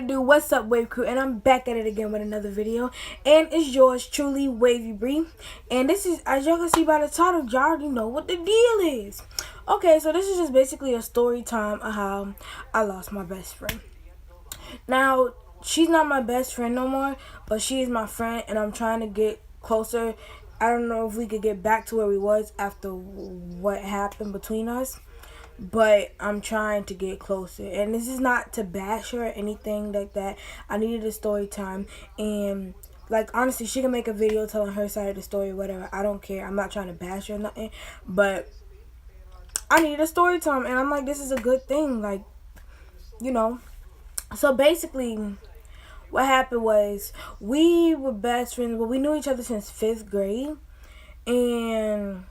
it do? What's up, Wave Crew? And I'm back at it again with another video. And it's yours truly, Wavy Bree. And this is, as y'all can see by the title, y'all already know what the deal is. Okay, so this is just basically a story time of how I lost my best friend. Now, she's not my best friend no more, but she is my friend, and I'm trying to get closer. I don't know if we could get back to where we was after what happened between us, but I'm trying to get closer. And this is not to bash her or anything like that. I needed a story time, and like honestly, she can make a video telling her side of the story or whatever. I don't care. I'm not trying to bash her or nothing, but I needed a story time, and I'm like, this is a good thing, like, you know. So basically, what happened was we were best friends. Well, we knew each other since 5th grade, and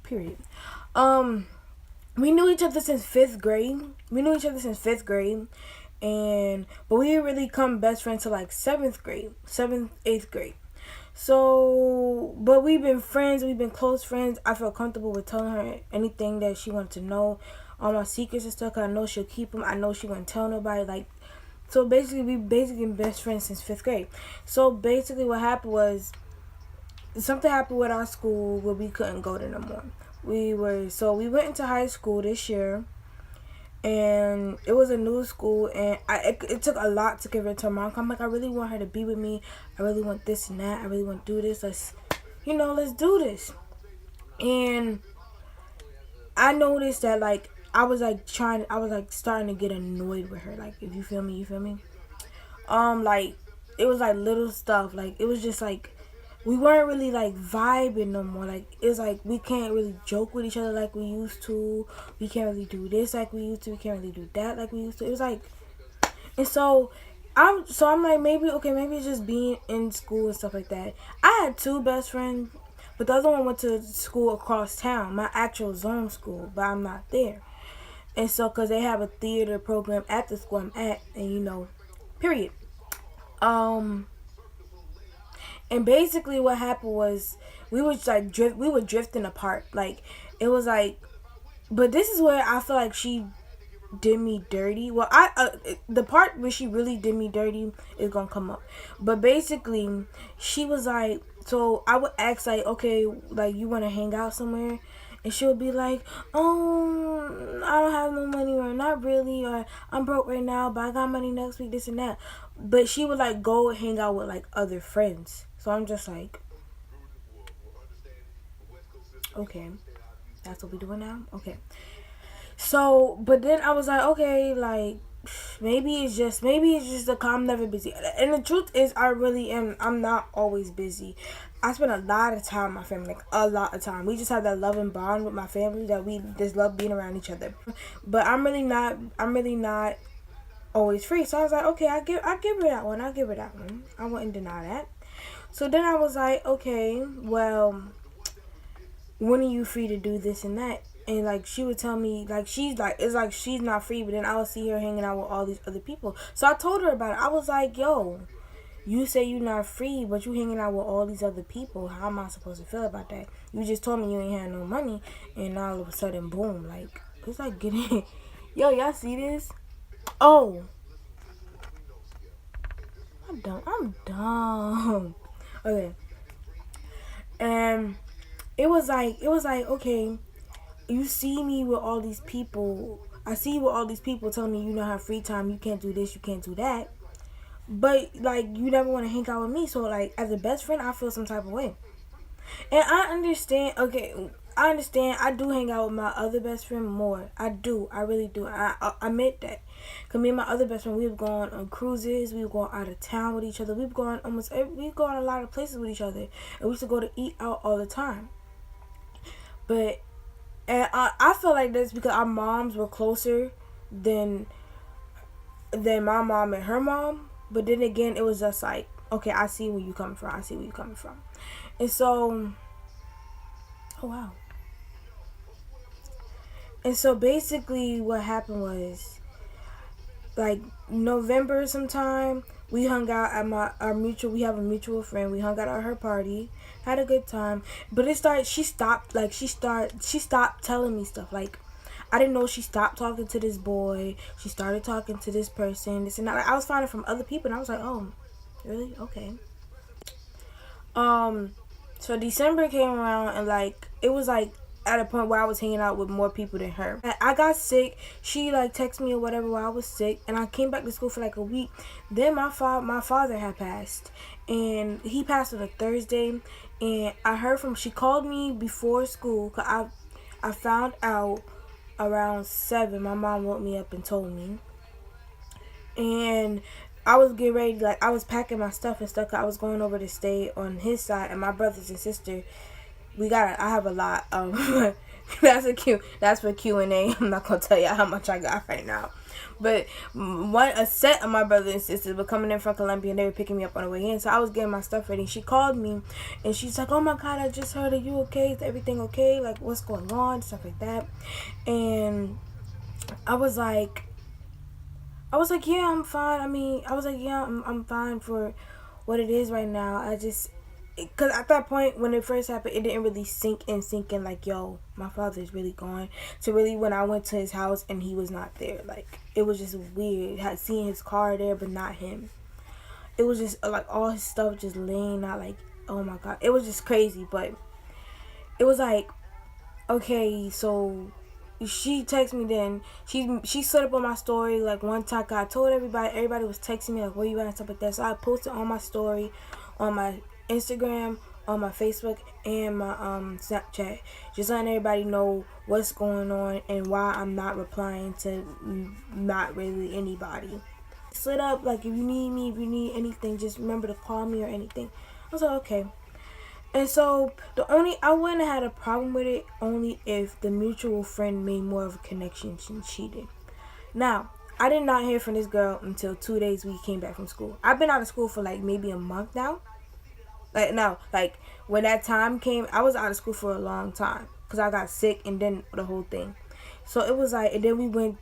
period. We knew each other since 5th grade. And but we didn't really come best friends till like 7th grade, 8th grade. So, but we've been friends. We've been close friends. I feel comfortable with telling her anything that she wanted to know, all my secrets and stuff. Cause I know she'll keep them. I know she wouldn't tell nobody. Like, so basically, we been best friends since 5th grade. So basically, what happened was something happened with our school where we couldn't go there no more. We went into high school this year, and it was a new school, and it took a lot to convince her mom. I'm like, I really want her to be with me. I really want this and that. I really want to do this. Let's do this. And I noticed that, like, I was starting to get annoyed with her. Like, if you feel me, you feel me? Like, it was like little stuff. Like, it was just like, we weren't really like vibing no more. Like, it's like we can't really joke with each other like we used to. We can't really do this like we used to. We can't really do that like we used to. It was like, and so I'm like, maybe it's just being in school and stuff like that. I had 2 best friends, but the other one went to school across town, my actual zone school, but I'm not there. And so, cause they have a theater program at the school I'm at, and period. And basically what happened was we were drifting apart. Like, it was like, but this is where I feel like she did me dirty. Well, the part where she really did me dirty is gonna come up. But basically, she was like, so I would ask like, okay, like, you want to hang out somewhere? And she would be like, oh, I don't have no money, or not really, or I'm broke right now, but I got money next week, this and that. But she would like go hang out with like other friends. So I'm just like, okay, that's what we doing now? Okay. So, but then I was like, okay, like, maybe it's just the I'm never busy. And the truth is, I really am. I'm not always busy. I spend a lot of time with my family, like a lot of time. We just have that loving bond with my family that we just love being around each other. But I'm really not always free. So I was like, okay, I give her that one. I wouldn't deny that. So then I was like, okay, well, when are you free to do this and that? And like, she would tell me, like, it's like she's not free, but then I would see her hanging out with all these other people. So I told her about it. I was like, yo, you say you're not free, but you hanging out with all these other people. How am I supposed to feel about that? You just told me you ain't had no money, and all of a sudden, boom, like, it's like getting, yo, y'all see this? Oh, I'm dumb. Okay. And it was like, okay, you see me with all these people. I see you with all these people telling me you don't have free time, you can't do this, you can't do that. But like, you never want to hang out with me. So like, as a best friend, I feel some type of way. And I understand, I do hang out with my other best friend more. I really do. I admit that. Because me and my other best friend, we've gone on cruises, we've gone out of town with each other, we've gone a lot of places with each other. And we used to go to eat out all the time. But, and I feel like that's because our moms were closer than my mom and her mom. But then again, it was just like, okay, I see where you coming from. And so, oh wow. And so basically what happened was, like, November sometime, we hung out at we have a mutual friend. We hung out at her party, had a good time. But she stopped telling me stuff. Like, I didn't know she stopped talking to this boy. She started talking to this person. This and that. Like, I was finding from other people, and I was like, oh, really? Okay. So December came around, and like it was like at a point where I was hanging out with more people than her. I got sick. She like texted me or whatever while I was sick, and I came back to school for like a week. Then my father had passed, and he passed on a Thursday. And I heard from, she called me before school, cause I found out around 7. My mom woke me up and told me, and I was getting ready, like I was packing my stuff and stuff. I was going over to stay on his side, and my brothers and sister, I have a lot. That's for Q&A. I'm not gonna tell y'all how much I got right now, but a set of my brothers and sisters were coming in from Columbia, and they were picking me up on the way in. So I was getting my stuff ready. She called me, and she's like, "Oh my God, I just heard. Are you okay? Is everything okay? Like, what's going on? Stuff like that." And I was like, yeah, I'm fine. I mean, I was like, yeah, I'm fine for what it is right now. I just, because at that point, when it first happened, it didn't really sink in like, yo, my father's really gone. So really, when I went to his house and he was not there, like, it was just weird. Had seen his car there, but not him. It was just, like, all his stuff just laying out, like, oh my God. It was just crazy, but it was like, okay, so she texted me then. She set up on my story like one time. I told everybody was texting me like, where you at and stuff like that. So I posted on my story, on my Instagram, on my Facebook, and my Snapchat, just letting everybody know what's going on and why I'm not replying to not really anybody. Slid up, like, if you need me, if you need anything, just remember to call me or anything. I was like, okay. And so I wouldn't have had a problem with it only if the mutual friend made more of a connection than she did. Now, I did not hear from this girl until 2 days we came back from school. I've been out of school for like maybe a month now. Like when that time came, I was out of school for a long time because I got sick and then the whole thing. So it was like, and then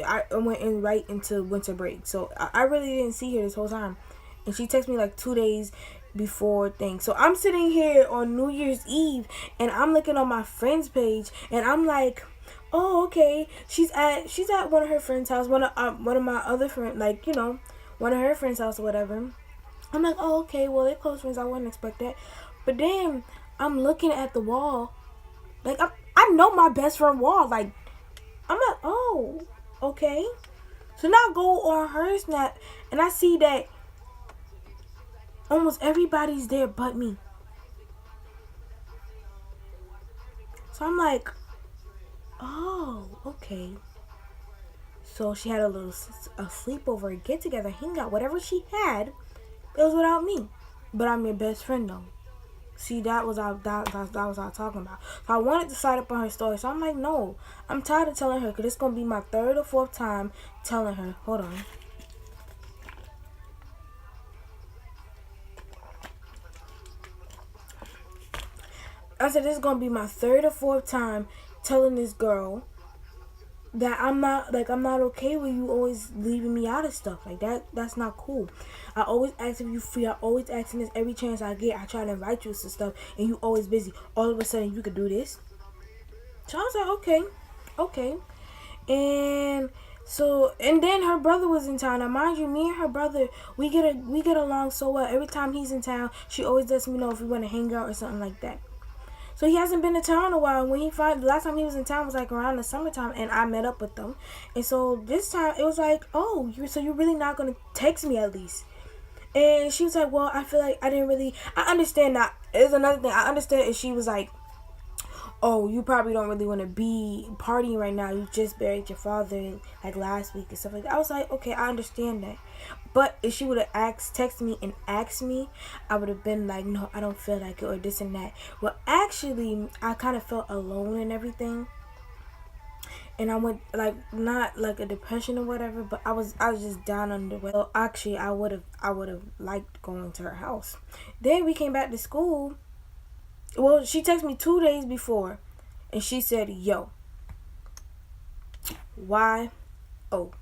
I went in right into winter break. So I really didn't see her this whole time. And she texted me like 2 days before things. So I'm sitting here on New Year's Eve and I'm looking on my friend's page and I'm like, oh, okay, she's at one of her friends' house, one of my other friends, like, you know, one of her friends' house or whatever. I'm like, oh, okay, well, they're close friends, I wouldn't expect that. But then I'm looking at the wall, like, I know my best friend wall, like, I'm like, oh, okay. So now I go on her Snap and I see that almost everybody's there but me. So I'm like, oh, okay. So she had a sleepover, a get together, hang out, whatever she had, it was without me. But I'm your best friend though. See, that was what I was talking about. So I wanted to slide up on her story. So I'm like, no, I'm tired of telling her because it's gonna be my 3rd or 4th time telling her. Hold on. I said this is gonna be my 3rd or 4th time telling this girl that I'm not okay with you always leaving me out of stuff like that. That's not cool. I always ask if you free. I always asking this every chance I get. I try to invite you to stuff and you always busy. All of a sudden you could do this. So I was like, okay. And so, and then her brother was in town. Now, mind you, me and her brother, we get along so well. Every time he's in town, she always lets me know if we want to hang out or something like that. So he hasn't been in town in a while. When the last time he was in town was like around the summertime, and I met up with them. And so this time it was like, oh, you're really not gonna text me at least. And she was like, well, I feel like I understand that. There's another thing. I understand if she was like, oh, you probably don't really want to be partying right now. You just buried your father like last week and stuff like that. I was like, okay, I understand that. But if she would have texted me and asked me, I would have been like, no, I don't feel like it or this and that. Well, actually, I kind of felt alone and everything. And I went like not like a depression or whatever, but I was just down on the way. So actually, I would have liked going to her house. Then we came back to school. Well, she texted me 2 days before, and she said, yo, why? Oh.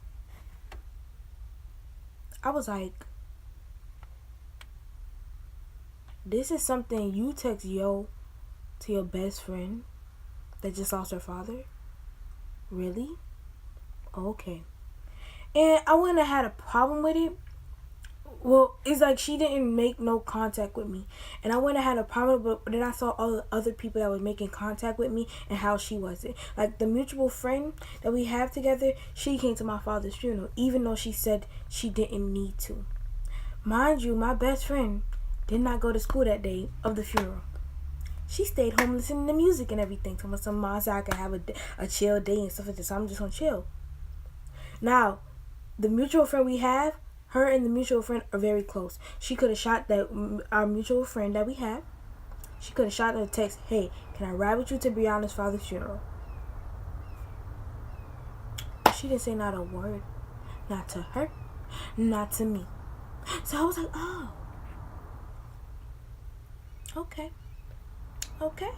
I was like, this is something you text yo to your best friend that just lost her father? really? Okay. And I wouldn't have had a problem with it. Well, it's like she didn't make no contact with me, and I wouldn't have had a problem. But then I saw all the other people that were making contact with me and how she wasn't. Like the mutual friend that we have together, she came to my father's funeral, even though she said she didn't need to. Mind you, my best friend did not go to school that day of the funeral. She stayed home listening to music and everything. Some mom said I could have a chill day and stuff like this. So I'm just gonna chill. Now, the mutual friend we have. Her and the mutual friend are very close. She could have shot our mutual friend that we have. She could have shot her a text, hey, can I ride with you to Brianna's father's funeral? She didn't say not a word. Not to her. Not to me. So I was like, oh. Okay. Okay.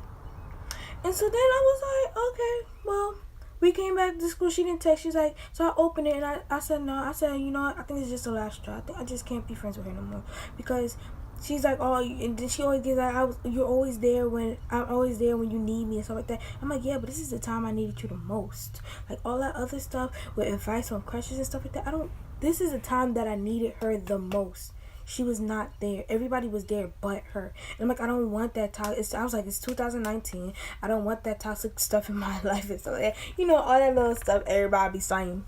And so then I was like, okay, well, we came back to school. She didn't text. She's like, so I opened it and I said no. I said, you know what? I think it's just the last straw. I think I just can't be friends with her no more because she's like, oh, and then she always gets like, you're always there when I'm always there when you need me and stuff like that. I'm like, yeah, but this is the time I needed you the most. Like all that other stuff with advice on crushes and stuff like that. This is the time that I needed her the most. She was not there. Everybody was there but her. And I'm like, I don't want that toxic. I was like, it's 2019. I don't want that toxic stuff in my life and stuff like that. You know, all that little stuff everybody be saying.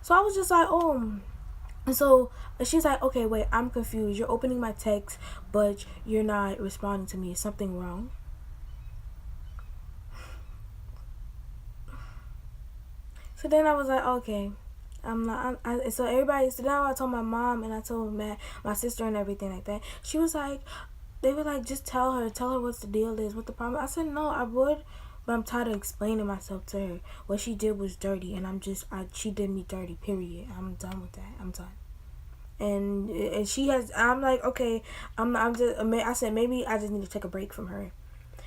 So I was just like, oh. And so she's like, okay, wait, I'm confused. You're opening my text, but you're not responding to me. Is something wrong? So then I was like, okay. So everybody, so now I told my mom and I told my sister and everything like that. She was like, they were like, just tell her what's the deal is, what the problem. I said, no, I would, but I'm tired of explaining myself to her. What she did was dirty, and she did me dirty, period. I'm done with that. I'm done. And she has, I'm like, okay, I said, maybe I just need to take a break from her.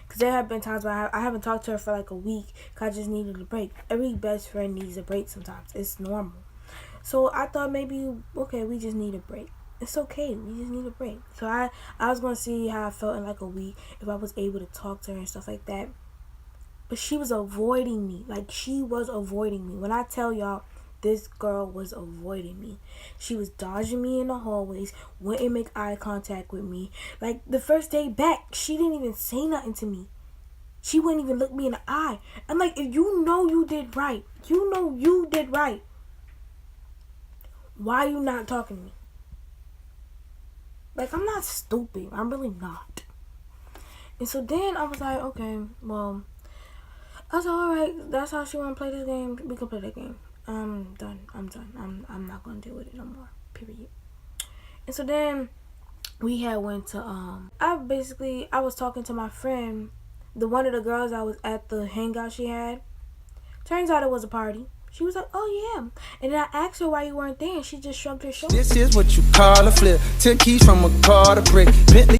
Because there have been times where I haven't talked to her for like a week because I just needed a break. Every best friend needs a break sometimes. It's normal. So I thought maybe, okay, we just need a break. It's okay. We just need a break. So I was going to see how I felt in like a week, if I was able to talk to her and stuff like that. But she was avoiding me. Like, she was avoiding me. When I tell y'all, this girl was avoiding me. She was dodging me in the hallways, wouldn't make eye contact with me. Like, the first day back, she didn't even say nothing to me. She wouldn't even look me in the eye. I'm like, if you know you did right, why are you not talking to me? Like, I'm not stupid. I'm really not. And so then I was like, okay, well, I was like, alright, that's how she want to play this game. We can play that game. I'm done. I'm not going to deal with it no more. Period. And so then we had went to, I was talking to my friend, one of the girls that was at the hangout she had. Turns out it was a party. She was like, oh yeah. And then I asked her why you weren't there, and she just shrugged her shoulders. This is what you call a flip. 10 keys from a car to brick. Bentley.